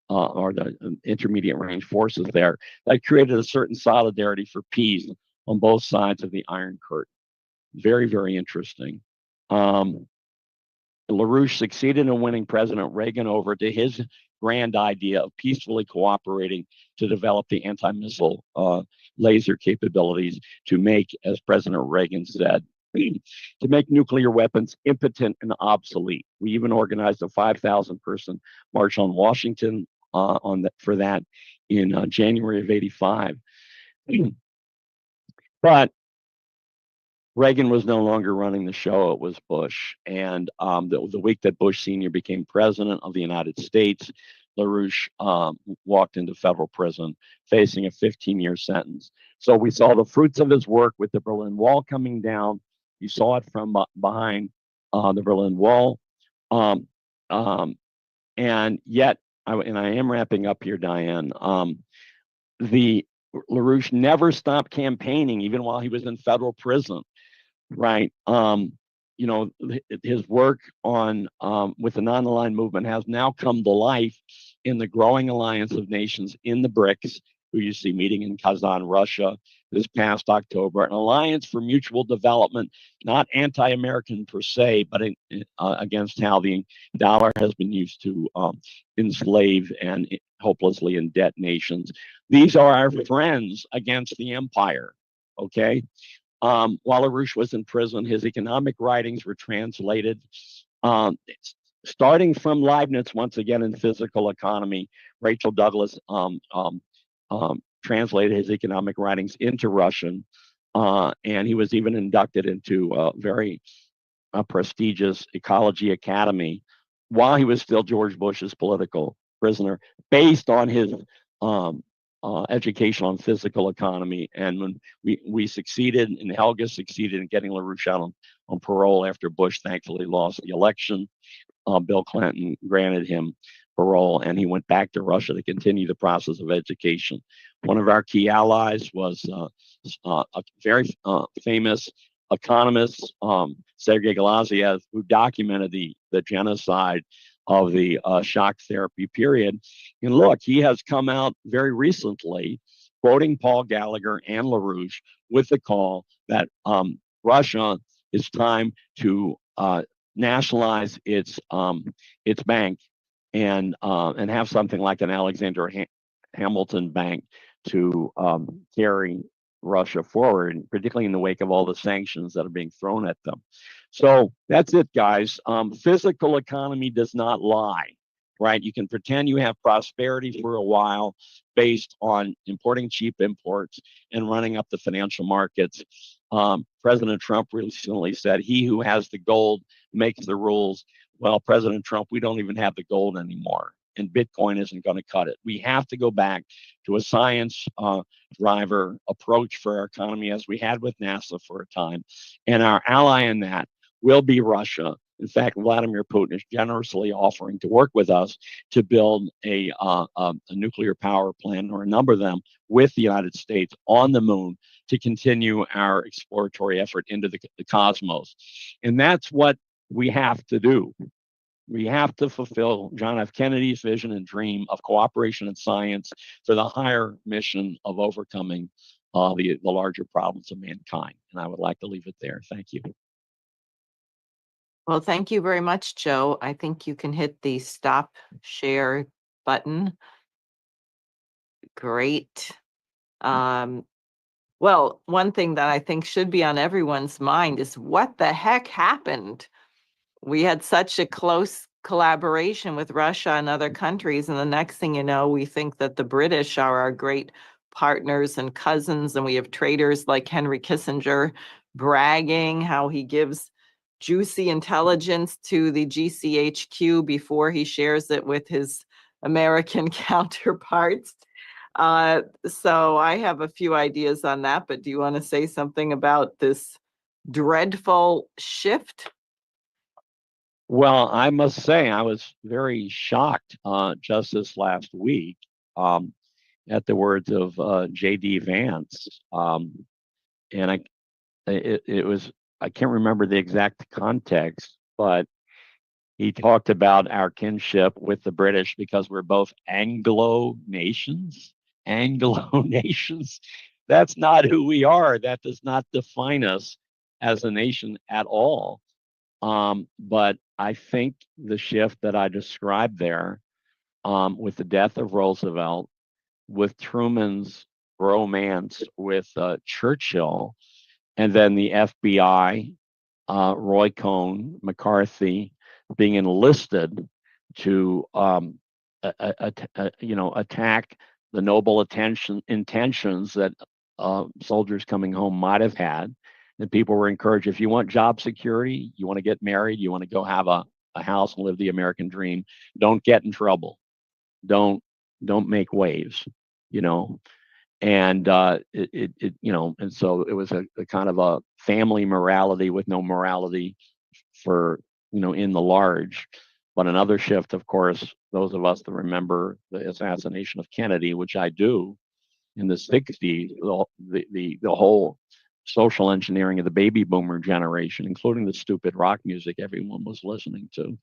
or the intermediate range forces there that created a certain solidarity for peace on both sides of the Iron Curtain. Very, very interesting. LaRouche succeeded in winning President Reagan over to his grand idea of peacefully cooperating to develop the anti-missile laser capabilities to make, as President Reagan said, to make nuclear weapons impotent and obsolete. We even organized a 5,000-person march on Washington for that in January of '85. But Reagan was no longer running the show. It was Bush. And the week that Bush Sr. became president of the United States, LaRouche walked into federal prison facing a 15-year sentence. So we saw the fruits of his work with the Berlin Wall coming down. You saw it from behind the Berlin Wall. And yet, I am wrapping up here, Diane, the LaRouche never stopped campaigning, even while he was in federal prison, right? His work on with the non-aligned movement has now come to life in the growing alliance of nations in the BRICS, who you see meeting in Kazan, Russia, this past October, an alliance for mutual development, not anti-American per se, but against how the dollar has been used to enslave and hopelessly in debt nations. These are our friends against the empire, okay? While LaRouche was in prison, his economic writings were translated, starting from Leibniz, once again in Physical Economy. Rachel Douglas translated his economic writings into Russian, and he was even inducted into a very prestigious Ecology Academy while he was still George Bush's political prisoner, based on his education on physical economy. And when we succeeded, and Helga succeeded in getting LaRouche out on parole after Bush thankfully lost the election, Bill Clinton granted him parole, and he went back to Russia to continue the process of education. One of our key allies was a very famous economist, Sergei Glaziev, who documented the genocide of the shock therapy period. And look, he has come out very recently quoting Paul Gallagher and LaRouche with the call that Russia, it's time to nationalize its bank and have something like an Alexander Hamilton bank to carry Russia forward, particularly in the wake of all the sanctions that are being thrown at them. So that's it, guys. Physical economy does not lie, right? You can pretend you have prosperity for a while based on importing cheap imports and running up the financial markets. President Trump recently said, "He who has the gold makes the rules." Well, President Trump, we don't even have the gold anymore, and Bitcoin isn't going to cut it. We have to go back to a science driver approach for our economy, as we had with NASA for a time. And our ally in that will be Russia. In fact, Vladimir Putin is generously offering to work with us to build a nuclear power plant, or a number of them, with the United States on the moon to continue our exploratory effort into the cosmos. And that's what we have to do. We have to fulfill John F. Kennedy's vision and dream of cooperation in science for the higher mission of overcoming the larger problems of mankind. And I would like to leave it there. Thank you. Well, thank you very much, Joe. I think you can hit the stop share button. Great. Well, one thing that I think should be on everyone's mind is what the heck happened? We had such a close collaboration with Russia and other countries, and the next thing you know, we think that the British are our great partners and cousins, and we have traitors like Henry Kissinger bragging how he gives juicy intelligence to the GCHQ before he shares it with his American counterparts. So I have a few ideas on that, but do you want to say something about this dreadful shift? Well, I must say I was very shocked just this last week at the words of J.D. Vance. And it was, I can't remember the exact context, but he talked about our kinship with the British because we're both Anglo nations. Anglo nations. That's not who we are. That does not define us as a nation at all. But I think the shift that I described there, with the death of Roosevelt, with Truman's romance with Churchill, and then the FBI, Roy Cohn, McCarthy, being enlisted to attack the noble intentions that soldiers coming home might have had, And people were encouraged, if you want job security, you want to get married, you want to go have a house and live the American dream, don't get in trouble. Don't make waves, you know. And and so it was a kind of a family morality with no morality for, in the large. But another shift, of course, those of us that remember the assassination of Kennedy, which I do, in the 60s, the whole social engineering of the baby boomer generation, including the stupid rock music everyone was listening to.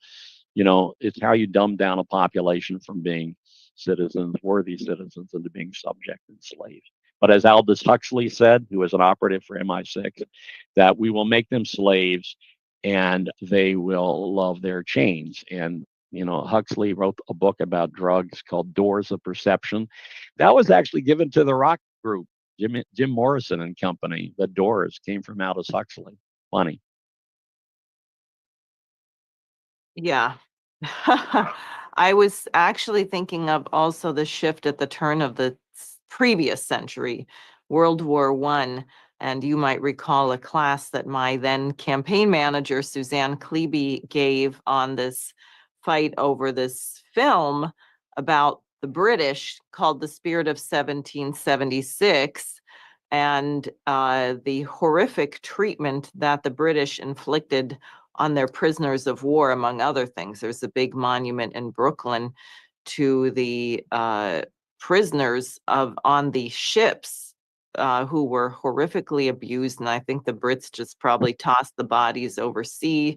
It's how you dumb down a population from being citizens, worthy citizens, into being subject and slaves. But as Aldous Huxley said, who was an operative for MI6, that we will make them slaves and they will love their chains. And Huxley wrote a book about drugs called Doors of Perception. That was actually given to the rock group, Jim Morrison and company. The Doors came from Aldous Huxley. Funny. Yeah. I was actually thinking of also the shift at the turn of the previous century, World War I. And you might recall a class that my then campaign manager, Suzanne Klebe, gave on this fight over this film about the British called The Spirit of 1776, and the horrific treatment that the British inflicted on their prisoners of war, among other things. There's a big monument in Brooklyn to the prisoners on the ships who were horrifically abused, and I think the Brits just probably tossed the bodies overseas.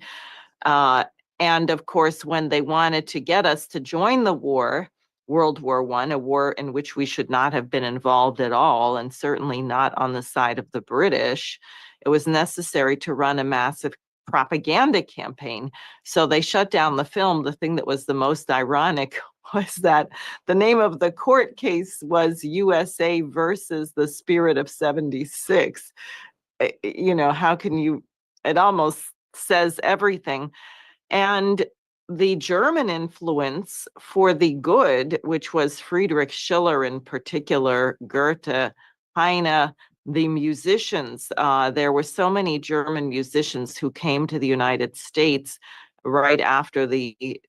And of course, when they wanted to get us to join the war, World War I, a war in which we should not have been involved at all, and certainly not on the side of the British, it was necessary to run a massive propaganda campaign. So they shut down the film. The thing that was the most ironic was that the name of the court case was USA versus the Spirit of 76. How can you, it almost says everything. And the German influence for the good, which was Friedrich Schiller in particular, Goethe, Heine, the musicians, there were so many German musicians who came to the United States right after the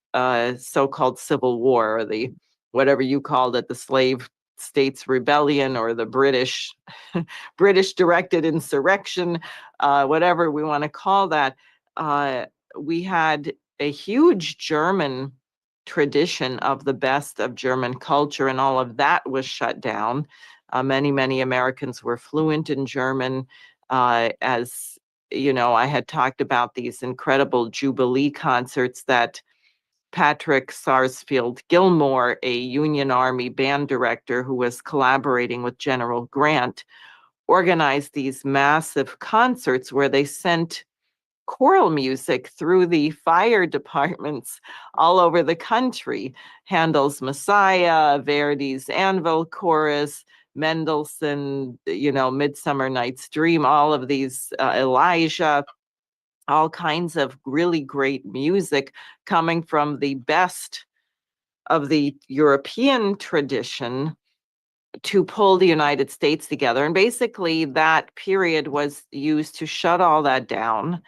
so-called Civil War, or the whatever you called it, the Slave States Rebellion, or the British directed insurrection, whatever we want to call that. We had a huge German tradition of the best of German culture, and all of that was shut down. Many Americans were fluent in German. As you know, I had talked about these incredible Jubilee concerts that Patrick Sarsfield Gilmore, a Union Army band director who was collaborating with General Grant, organized these massive concerts where they sent choral music through the fire departments all over the country. Handel's Messiah, Verdi's Anvil Chorus, Mendelssohn, Midsummer Night's Dream, all of these, Elijah, all kinds of really great music coming from the best of the European tradition to pull the United States together. And basically that period was used to shut all that down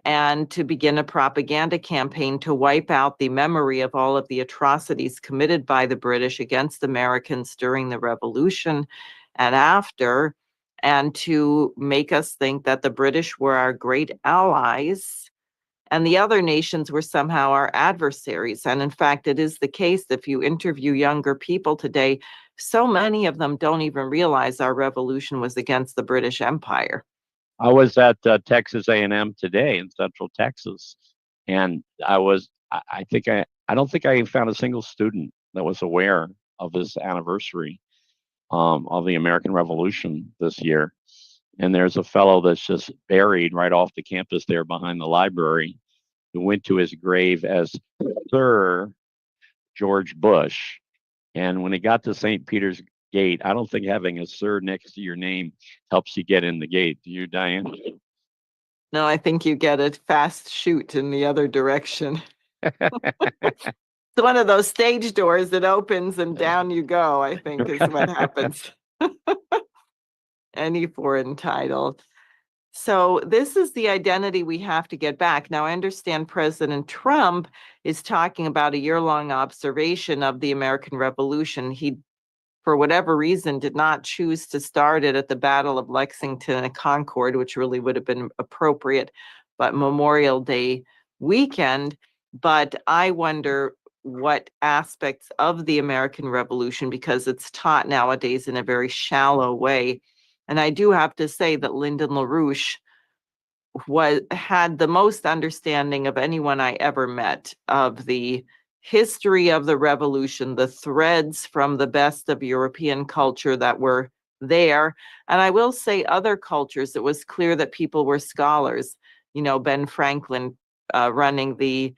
and to begin a propaganda campaign to wipe out the memory of all of the atrocities committed by the British against Americans during the Revolution and after, and to make us think that the British were our great allies and the other nations were somehow our adversaries. And in fact, it is the case. If you interview younger people today, so many of them don't even realize our revolution was against the British Empire. I was at Texas A&M today in Central Texas, and I don't think I found a single student that was aware of this anniversary of the American Revolution this year. And there's a fellow that's just buried right off the campus there behind the library, who went to his grave as Sir George Bush. And when he got to St. Peter's Gate, I don't think having a sir next to your name helps you get in the gate. Do you, Diane? No, I think you get a fast shoot in the other direction. It's one of those stage doors that opens and down you go, I think is what happens. Any foreign title. So this is the identity we have to get back. Now, I understand President Trump is talking about a year-long observation of the American Revolution. He, for whatever reason, did not choose to start it at the Battle of Lexington and Concord, which really would have been appropriate, but Memorial Day weekend. But I wonder what aspects of the American Revolution, because it's taught nowadays in a very shallow way. And I do have to say that Lyndon LaRouche had the most understanding of anyone I ever met of the history of the revolution, the threads from the best of European culture that were there. And I will say other cultures, it was clear that people were scholars. You know, Ben Franklin running the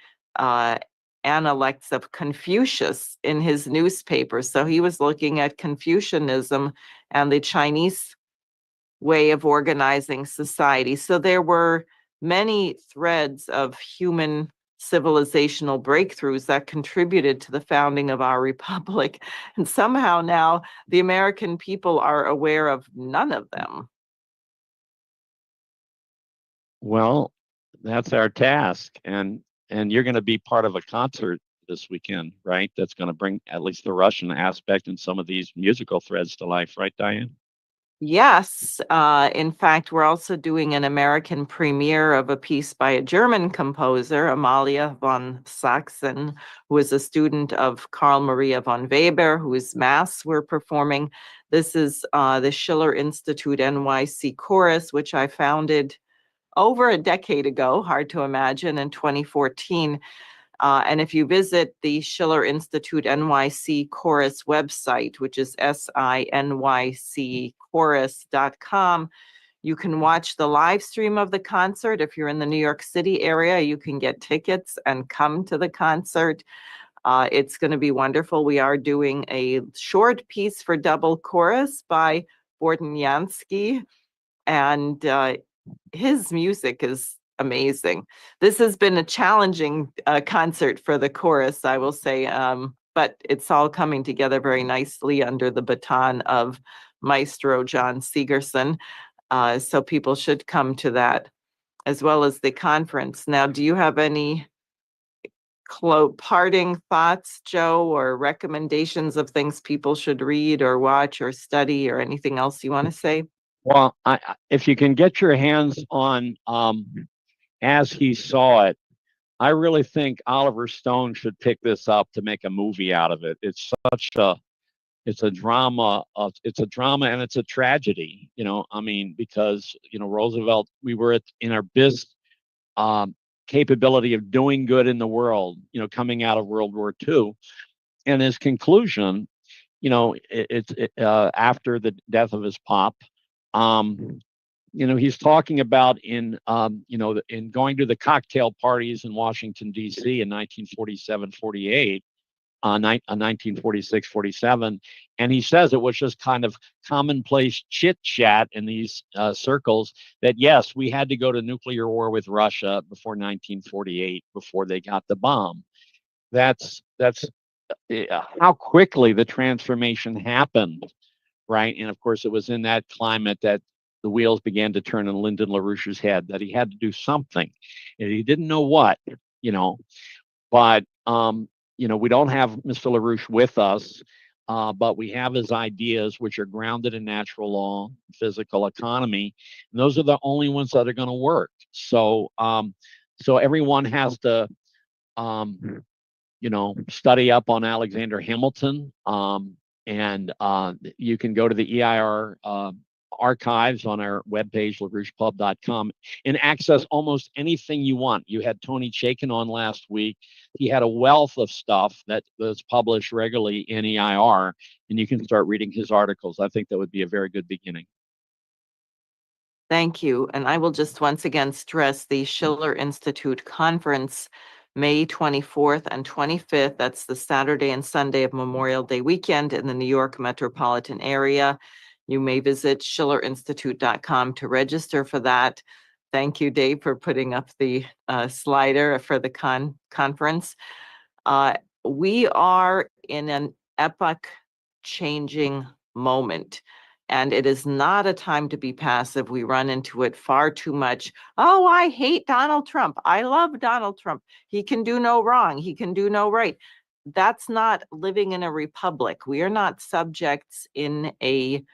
Analects of Confucius in his newspaper. So he was looking at Confucianism and the Chinese way of organizing society. So there were many threads of human civilizational breakthroughs that contributed to the founding of our republic. And somehow now the American people are aware of none of them. Well, that's our task. And you're going to be part of a concert this weekend, right? That's going to bring at least the Russian aspect and some of these musical threads to life, right, Diane? Yes. In fact, we're also doing an American premiere of a piece by a German composer, Amalia von Sachsen, who is a student of Carl Maria von Weber, whose mass we're performing. This is the Schiller Institute NYC Chorus, which I founded over a decade ago, hard to imagine, in 2014. And if you visit the Schiller Institute NYC Chorus website, which is sinycchorus.com, you can watch the live stream of the concert. If you're in the New York City area, you can get tickets and come to the concert. It's going to be wonderful. We are doing a short piece for double chorus by Bortniansky, and his music is amazing. This has been a challenging concert for the chorus, I will say, but it's all coming together very nicely under the baton of Maestro John Segerson. So people should come to that, as well as the conference. Now, do you have any parting thoughts, Joe, or recommendations of things people should read or watch or study, or anything else you want to say? Well, if you can get your hands on As He Saw It, I really think Oliver Stone should pick this up to make a movie out of it. It's a drama and it's a tragedy, I mean, because, Roosevelt, we were in our best capability of doing good in the world, coming out of World War II. And his conclusion, it's after the death of his pop, he's talking about in going to the cocktail parties in Washington, D.C. in 1947-48, 1946-47. And he says it was just kind of commonplace chit chat in these circles that, yes, we had to go to nuclear war with Russia before 1948, before they got the bomb. That's how quickly the transformation happened, right? And of course, it was in that climate that the wheels began to turn in Lyndon LaRouche's head, that he had to do something, and he didn't know what, but we don't have Mr. LaRouche with us, but we have his ideas, which are grounded in natural law, physical economy, and those are the only ones that are going to work. So everyone has to study up on Alexander Hamilton, and you can go to the EIR archives on our webpage, LaRouchePub.com, and access almost anything you want. You had Tony Chaikin on last week. He had a wealth of stuff that was published regularly in EIR, and you can start reading his articles. I think that would be a very good beginning. Thank you. And I will just once again stress the Schiller Institute Conference, May 24th and 25th. That's the Saturday and Sunday of Memorial Day weekend in the New York metropolitan area. You may visit schillerinstitute.com to register for that. Thank you, Dave, for putting up the slider for the conference. We are in an epoch-changing moment. And it is not a time to be passive. We run into it far too much. Oh, I hate Donald Trump. I love Donald Trump. He can do no wrong. He can do no right. That's not living in a republic. We are not subjects in a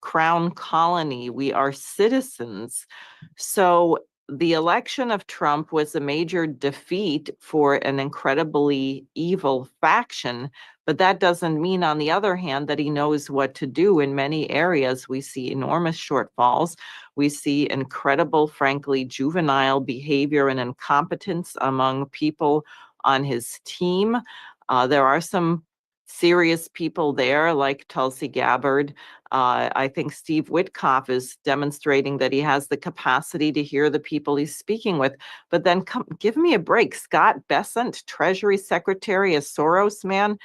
crown colony. We are citizens. So the election of Trump was a major defeat for an incredibly evil faction, but that doesn't mean, on the other hand, that he knows what to do. In many areas, we see enormous shortfalls. We see incredible, frankly, juvenile behavior and incompetence among people on his team. There are some serious people there, like Tulsi Gabbard. I think Steve Witkoff is demonstrating that he has the capacity to hear the people he's speaking with. But then give me a break. Scott Bessent, Treasury Secretary, a Soros man.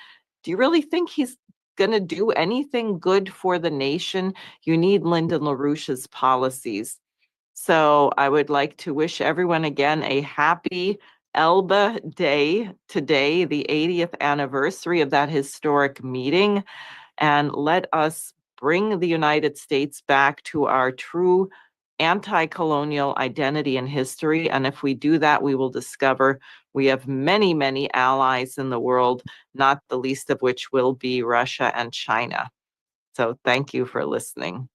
Do you really think he's going to do anything good for the nation? You need Lyndon LaRouche's policies. So I would like to wish everyone again a happy Elbe Day today, the 80th anniversary of that historic meeting. And let us bring the United States back to our true anti-colonial identity and history. And if we do that, we will discover we have many, many allies in the world, not the least of which will be Russia and China. So thank you for listening.